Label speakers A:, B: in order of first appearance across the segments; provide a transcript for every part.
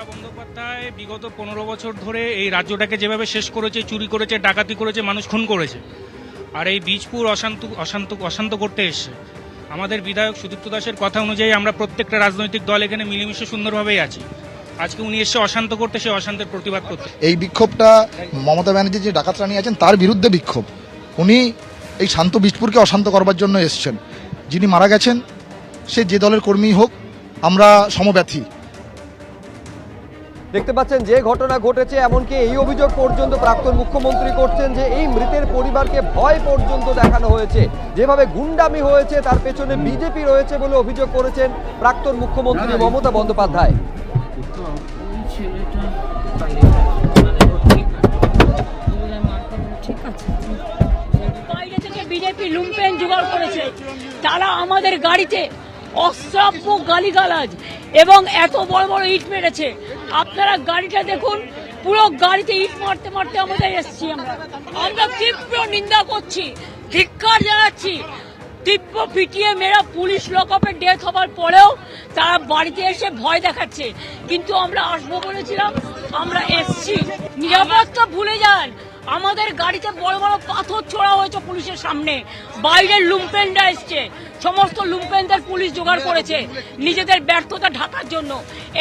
A: মমতা বন্দ্যোপাধ্যায় বিগত 15 বছর ধরে এই রাজ্যটাকে যেভাবে শেষ করেছে, চুরি করেছে, ডাকাতি করেছে, মানুষ খুন করেছে, আর এই বীজপুর অশান্ত করতে এসছে। আমাদের বিধায়ক সুদীপ্ত দাসের কথা অনুযায়ী আমরা প্রত্যেকটা রাজনৈতিক দল এখানে মিলেমিশে সুন্দরভাবেই আছি। আজকে উনি এসে অশান্ত করতে, সে অশান্তের প্রতিবাদ করতে।
B: এই বিক্ষোভটা মমতা ব্যানার্জি যে ডাকাত রানী আছেন তার বিরুদ্ধে বিক্ষোভ। উনি এই শান্ত বীজপুরকে অশান্ত করবার জন্য এসছেন। যিনি মারা গেছেন সে যে দলের কর্মী হোক, আমরা সমব্যথী।
C: দেখতে পাচ্ছেন যে ঘটনা ঘটেছে, এমনকি এই অভিযোগ পর্যন্ত প্রাক্তন মুখ্যমন্ত্রী করছেন যে এই মৃতের পরিবারকে ভয় পর্যন্ত দেখানো হয়েছে, যেভাবে গুন্ডামি হয়েছে তার পেছনে বিজেপি রয়েছে বলে অভিযোগ করেছেন প্রাক্তন মুখ্যমন্ত্রী মমতা বন্দ্যোপাধ্যায়।
D: বাইরে থেকে বিজেপি লুম্পেন জোগাড় করেছে, তারা আমাদের গাড়িতে অশ্রাব্য গালিগালাজ এবং এত বড় বড় ইট মেরেছে। আপনারা গাড়িটা দেখুন, পুরো গাড়িতে ইট মারতে মারতে আমাদের এসছি। আমরা তীব্র নিন্দা করছি, ধিক্কার জানাচ্ছি। তীব্র পিটিয়ে মেরা পুলিশ লকআপে ডেথ হবার পরেও তারা বাড়িতে এসে ভয় দেখাচ্ছে। কিন্তু আমরা আসবো বলেছিলাম, আমরা এসছি। নিরাপত্তা ভুলে যান, আমাদের গাড়িতে বড় বড় পাথর ছোড়া হয়েছে পুলিশের সামনে। বাইরের লুম্পেনরা এসছে, সমস্ত লুম্পেনদের পুলিশ জোগাড় করেছে নিজেদের ব্যর্থতা ঢাকার জন্য।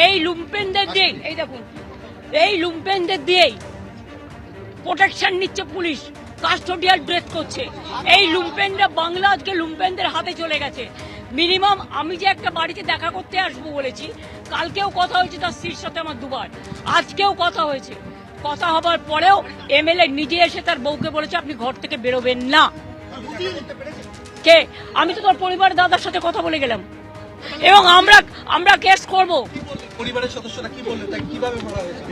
D: এই লুম্পেনদের দিয়ে, এই দেখুন, এই লুম্পেনদের দিয়েই প্রোটেকশন নিচ্ছে পুলিশ, কাস্টোডিয়াল ড্রেস করছে। এই লুম্পেনরা বাংলা আজকে লুম্পেনদের হাতে চলে গেছে। মিনিমাম আমি যে একটা বাড়িতে দেখা করতে আসবো বলেছি, কালকেও কথা হয়েছে তার স্ত্রীর সাথে আমার দুবার, আজকেও কথা হয়েছে। কথা হবার পরেও এমএলএ নিজে এসে তার বউকে বলেছে আপনি ঘর থেকে বেরোবেন না। কে? আমি তো তোর পরিবারের দাদার সাথে কথা বলে গেলাম এবং আমরা কেস করব।
E: পরিবারের সদস্যরা কি বললেন, তাই কিভাবে মারা হয়েছে?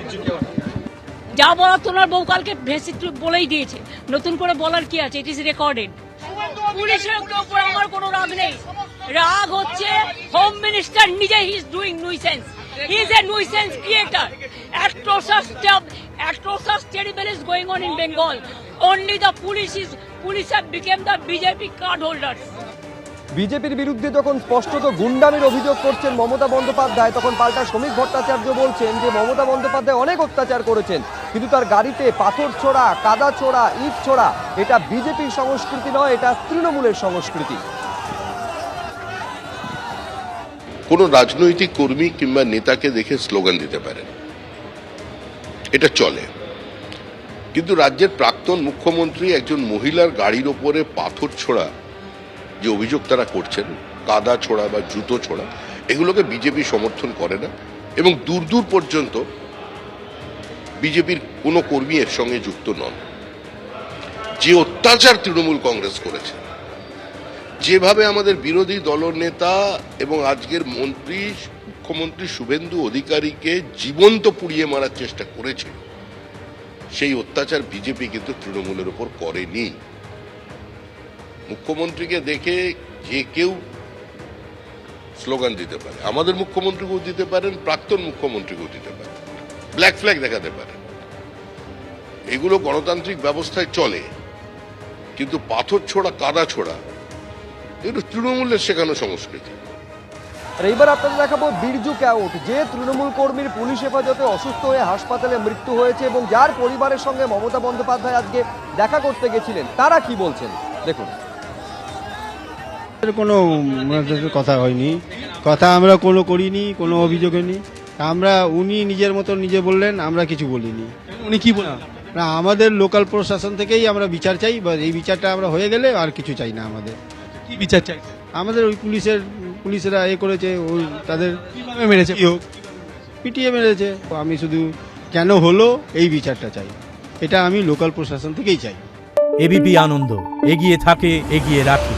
D: যা বলার তোমার বউ কালকে ভেসে বলেই দিয়েছে, নতুন করে বলার কি আছে? It is recorded. পুলিশের উপর আমার কোনো রাগ নেই, রাগ হচ্ছে হোম মিনিস্টার নিজে। He is doing nuisance, he is a nuisance creator. Atrocious terrible is going on in Bengal. Only the police have become the BJP card holders.
C: বিজেপির বিরুদ্ধে যখন স্পষ্টত গুন্ডামির অভিযোগ করছেন মমতা বন্দ্যোপাধ্যায়, তখন পাল্টা শ্রমিক ভট্টাচার্য বলছেন যে মমতা বন্দ্যোপাধ্যায় অনেক অত্যাচার করেছেন, কিন্তু তার গাড়িতে পাথর ছোড়া, কাদা ছোড়া, ইট ছোড়া এটা বিজেপির সংস্কৃতি নয়, এটা তৃণমূলের সংস্কৃতি।
F: কোনো রাজনৈতিক কর্মী কিংবা নেতাকে দেখে স্লোগান দিতে পারেন, এটা চলে। কিন্তু রাজ্যের প্রাক্তন মুখ্যমন্ত্রী একজন মহিলার গাড়ির ওপরে পাথর ছোড়া যে অভিযোগ তারা করছেন, কাদা ছোড়া বা জুতো ছোড়া, এগুলোকে বিজেপি সমর্থন করে না এবং দূর দূর পর্যন্ত বিজেপির কোনো কর্মী এর সঙ্গে যুক্ত নন। যে অত্যাচার তৃণমূল কংগ্রেস করেছে, যেভাবে আমাদের বিরোধী দলনেতা এবং আজকের মুখ্যমন্ত্রী শুভেন্দু অধিকারীকে জীবন্ত পুড়িয়ে মারার চেষ্টা করেছে, সেই অত্যাচার বিজেপি কিন্তু তৃণমূলের উপর করেনি। মুখ্যমন্ত্রীকে দেখে যে কেউ স্লোগান দিতে পারে, আমাদের মুখ্যমন্ত্রীকেও দিতে পারেন, প্রাক্তন মুখ্যমন্ত্রীকেও দিতে পারেন, ব্ল্যাক ফ্ল্যাগ দেখাতে পারেন। এগুলো গণতান্ত্রিক ব্যবস্থায় চলে, কিন্তু পাথর ছোড়া, কাদা ছোড়া এগুলো তৃণমূলের শেখানো সংস্কৃতি।
C: আর এইবার আপনাদের দেখাবো বিরজু ক্যাউট, যে তৃণমূল কর্মীর পুলিশ হেফাজতে অসুস্থ হয়ে হাসপাতালে মৃত্যু হয়েছে এবং যার পরিবারের সঙ্গে মমতা বন্দ্যোপাধ্যায় আজকে দেখা করতে গেছিলেন। তারা কি বলছেন দেখুন।
G: কোনো কথা হয়নি, কথা আমরা কোনো করিনি, কোনো অভিযোগে নেই। আমরা উনি নিজের মতো নিজে বললেন, আমরা কিছু বলিনি।
E: উনি কি বলেন?
G: না, আমাদের লোকাল প্রশাসন থেকেই আমরা বিচার চাই, বা এই বিচারটা আমরা হয়ে গেলে আর কিছু চাই না। আমাদের
E: কি বিচার চাই?
G: আমাদের ওই পুলিশেরা করেছে, ওই তাদের
E: কিভাবে মেরেছে?
G: পিটিয়ে মেরেছে। আমি শুধু কেন হলো এই বিচারটা চাই, এটা আমি লোকাল প্রশাসন থেকেই চাই।
H: এবিপি আনন্দ, এগিয়ে থাকে, এগিয়ে রাখে।